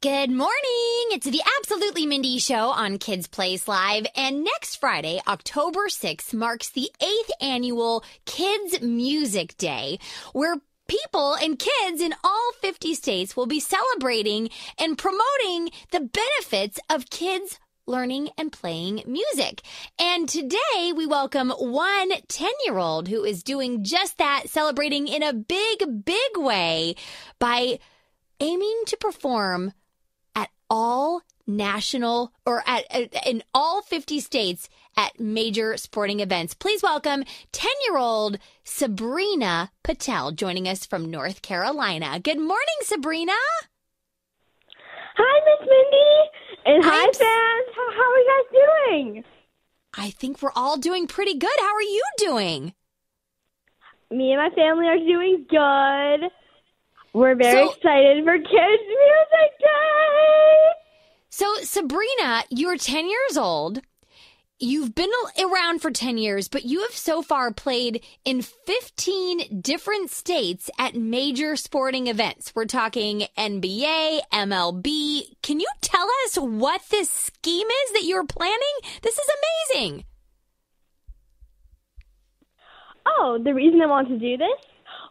Good morning. It's the Absolutely Mindy Show on Kids Place Live. And next Friday, October 6th, marks the 8th annual Kids Music Day, where people and kids in all 50 states will be celebrating and promoting the benefits of kids learning and playing music. And today we welcome one 10-year-old who is doing just that, celebrating in a big, big way by aiming to perform at all national or in all 50 states at major sporting events. Please welcome 10-year-old Sabrina Patel joining us from North Carolina. Good morning, Sabrina. Hi, Miss Mindy. And hi, fans. How are you guys doing? I think we're all doing pretty good. How are you doing? Me and my family are doing good. We're very excited for Kids Music Day. So, Sabrina, you're 10 years old. You've been around for 10 years, but you have so far played in 15 different states at major sporting events. We're talking NBA, MLB. Can you tell us what this scheme is that you're planning? This is amazing. Oh, the reason I want to do this?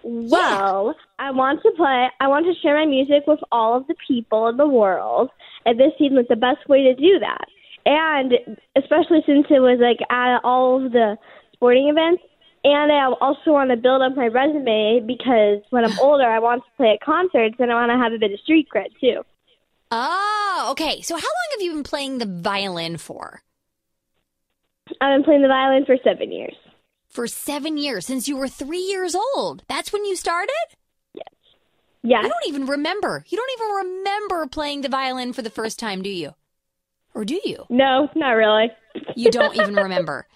Well, I want to share my music with all of the people in the world, and this seemed like the best way to do that. And especially since it was at all of the sporting events, and I also want to build up my resume because when I'm older, I want to play at concerts, and I want to have a bit of street cred too. Oh, okay. So how long have you been playing the violin for? I've been playing the violin for 7 years. For 7 years, since you were 3 years old. That's when you started? Yes. Yes. I don't even remember. You don't even remember playing the violin for the first time, do you? Or do you? No, not really. You don't even remember.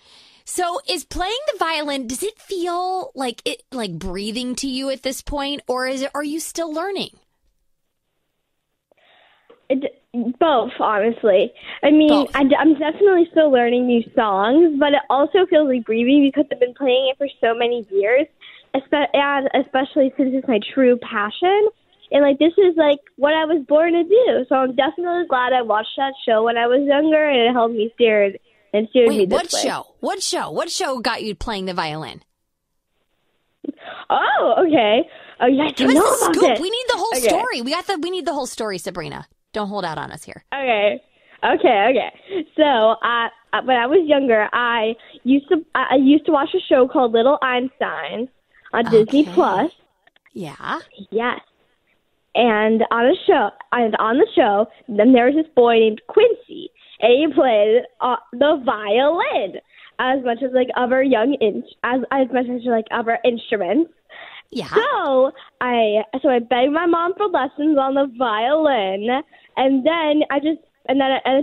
So is playing the violin, does it feel like breathing to you at this point, or are you still learning? Both, honestly. I mean, I'm definitely still learning new songs, but it also feels like breathing because I've been playing it for so many years, and especially since it's my true passion. And, this is, what I was born to do. So I'm definitely glad I watched that show when I was younger, and it helped me steered me this way. What show? What show got you playing the violin? Oh, okay. Oh, you guys don't know about scoop. this. We need the whole story. We need the whole story, Sabrina. Don't hold out on us here. Okay. So, when I was younger, I used to watch a show called Little Einstein on Disney Plus. Yeah. Yes. And on the show, then there was this boy named Quincy, and he played the violin as much as other instruments. Yeah. So I begged my mom for lessons on the violin, and then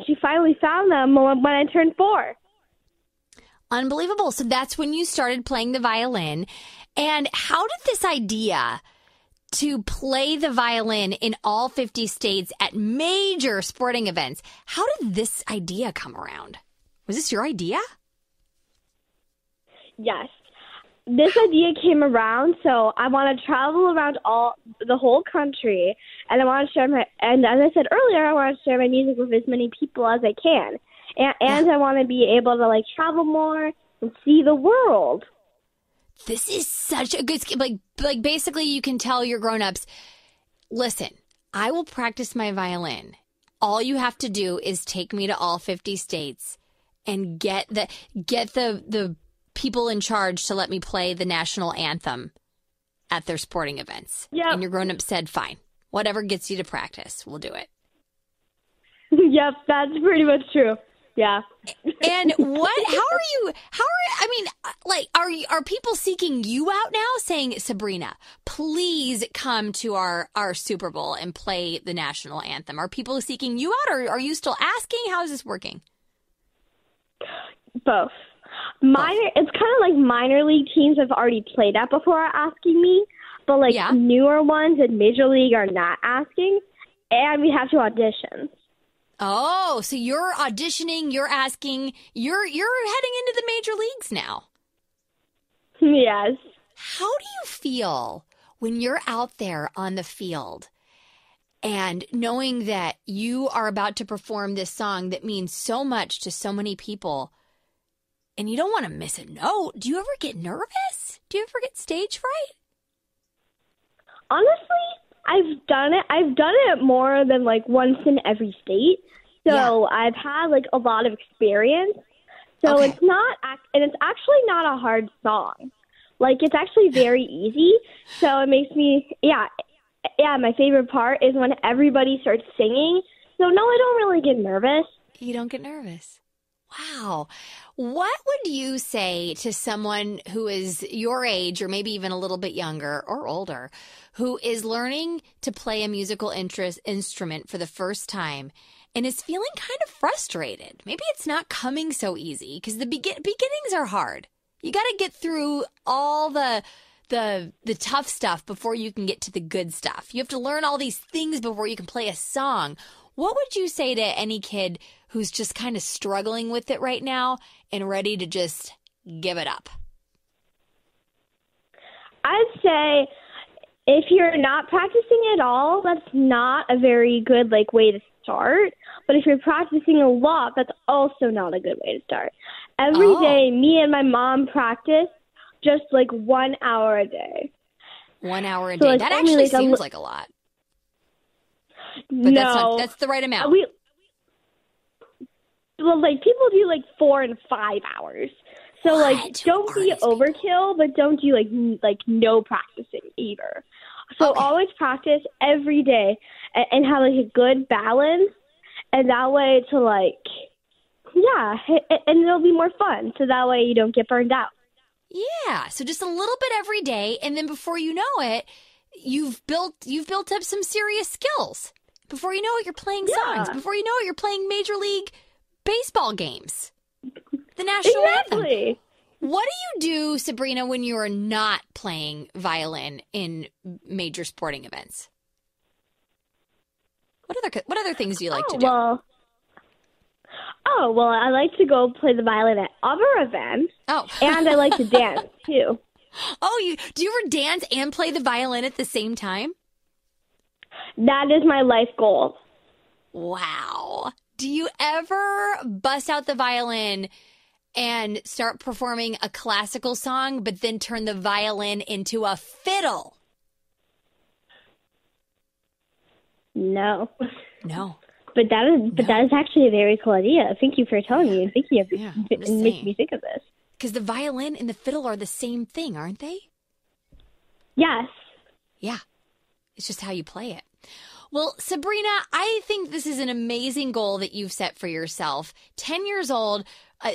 she finally found them when I turned 4. Unbelievable. So that's when you started playing the violin. And how did this idea to play the violin in all 50 states at major sporting events, how did this idea come around? Was this your idea? Yes. This idea came around, so I want to travel around the whole country, and I want to and as I said earlier, I want to share my music with as many people as I can. And I want to be able to travel more and see the world. This is such a good scheme. Like basically you can tell your grown-ups, listen, I will practice my violin. All you have to do is take me to all 50 states and get the people in charge to let me play the national anthem at their sporting events. Yep. And your grown-ups said, fine, whatever gets you to practice, we'll do it. Yep, that's pretty much true. Yeah. And are people seeking you out now saying, Sabrina, please come to our Super Bowl and play the national anthem? Are people seeking you out, or are you still asking? How is this working? Both. It's kind of like minor league teams have already played at before are asking me, but newer ones in major league are not asking, and we have to audition. Oh, so you're auditioning, you're asking, you're heading into the major leagues now. Yes. How do you feel when you're out there on the field And knowing that you are about to perform this song that means so much to so many people, and you don't want to miss a note. Do you ever get nervous? Do you ever get stage fright? Honestly, I've done it. I've done it more than like once in every state. So I've had like a lot of experience. So it's not, and it's actually not a hard song. Like, it's actually very easy. So it makes me, my favorite part is when everybody starts singing. So no, I don't really get nervous. You don't get nervous. Wow. What would you say to someone who is your age or maybe even a little bit younger or older who is learning to play a musical instrument for the first time and is feeling kind of frustrated? Maybe it's not coming so easy because the beginnings are hard. You got to get through all the tough stuff before you can get to the good stuff. You have to learn all these things before you can play a song. What would you say to any kid who's just kind of struggling with it right now and ready to just give it up? I'd say if you're not practicing at all, that's not a very good way to start. But if you're practicing a lot, that's also not a good way to start. Every day, me and my mom practice just 1 hour a day. 1 hour a day. That actually seems like a lot. But no, that's the right amount. People do 4 and 5 hours. So don't be overkill, but don't do no practicing either. So always practice every day and have a good balance, and that way and it'll be more fun. So that way you don't get burned out. Yeah, so just a little bit every day, and then before you know it, you've built up some serious skills. Before you know it, you're playing songs. Before you know it, you're playing Major League Baseball games. The national anthem. What do you do, Sabrina, when you are not playing violin in major sporting events? What other things do you like to do? Well, I like to go play the violin at other events. Oh. And I like to dance, too. Oh, do you ever dance and play the violin at the same time? That is my life goal. Wow. Do you ever bust out the violin and start performing a classical song, but then turn the violin into a fiddle? No. No. But that is actually a very cool idea. Thank you for telling me and making me think of this. Because the violin and the fiddle are the same thing, aren't they? Yes. Yeah. It's just how you play it. Well, Sabrina, I think this is an amazing goal that you've set for yourself. 10 years old,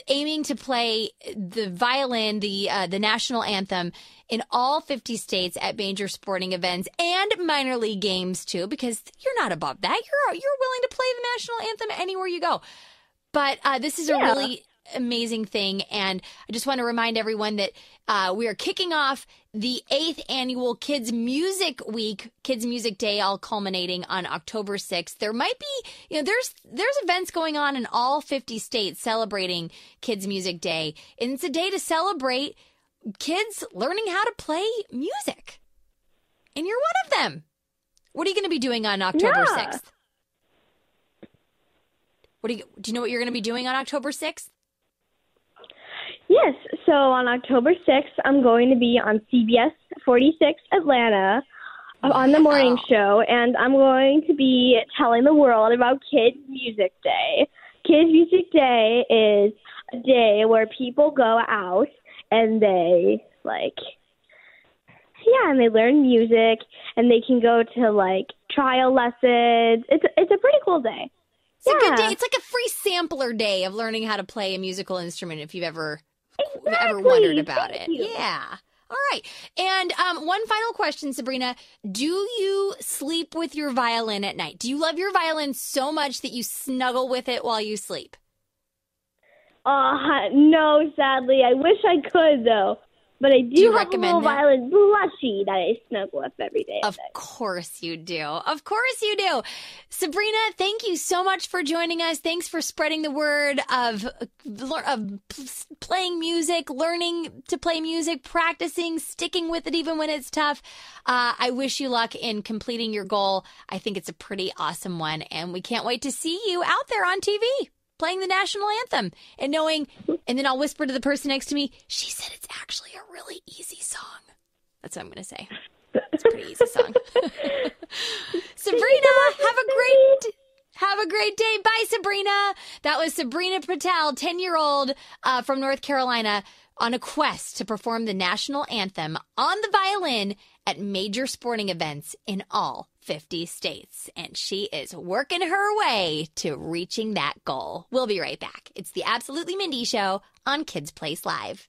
aiming to play the violin, the national anthem in all 50 states at major sporting events and minor league games too, because you're not above that. You're willing to play the national anthem anywhere you go. But this is a really amazing thing, and I just want to remind everyone that we are kicking off the 8th annual Kids Music Week, Kids Music Day, all culminating on October 6th. There might be, there's events going on in all 50 states celebrating Kids Music Day, and it's a day to celebrate kids learning how to play music. And you're one of them. What are you going to be doing on October 6th? Do you know what you're going to be doing on October 6th? Yes, so on October 6th, I'm going to be on CBS 46 Atlanta on the morning show, and I'm going to be telling the world about Kids Music Day. Kids Music Day is a day where people go out and they, and they learn music, and they can go to, trial lessons. It's a pretty cool day. It's a good day. It's like a free sampler day of learning how to play a musical instrument if you've ever wondered about it. Yeah. All right. And one final question, Sabrina. Do you sleep with your violin at night? Do you love your violin so much that you snuggle with it while you sleep? No, sadly. I wish I could, though. But I do have a recommend little it? violin plushie that I snuggle with every day. Of course you do. Of course you do. Sabrina, thank you so much for joining us. Thanks for spreading the word of playing music, learning to play music, practicing, sticking with it even when it's tough. I wish you luck in completing your goal. I think it's a pretty awesome one, and we can't wait to see you out there on TV playing the national anthem and knowing, and then I'll whisper to the person next to me, she said it's actually a really easy song. That's what I'm going to say. It's a pretty easy song. Sabrina, have a great day. Bye, Sabrina. That was Sabrina Patel, 10-year-old from North Carolina, on a quest to perform the national anthem on the violin at major sporting events in all 50 states. And she is working her way to reaching that goal. We'll be right back. It's the Absolutely Mindy Show on Kids Place Live.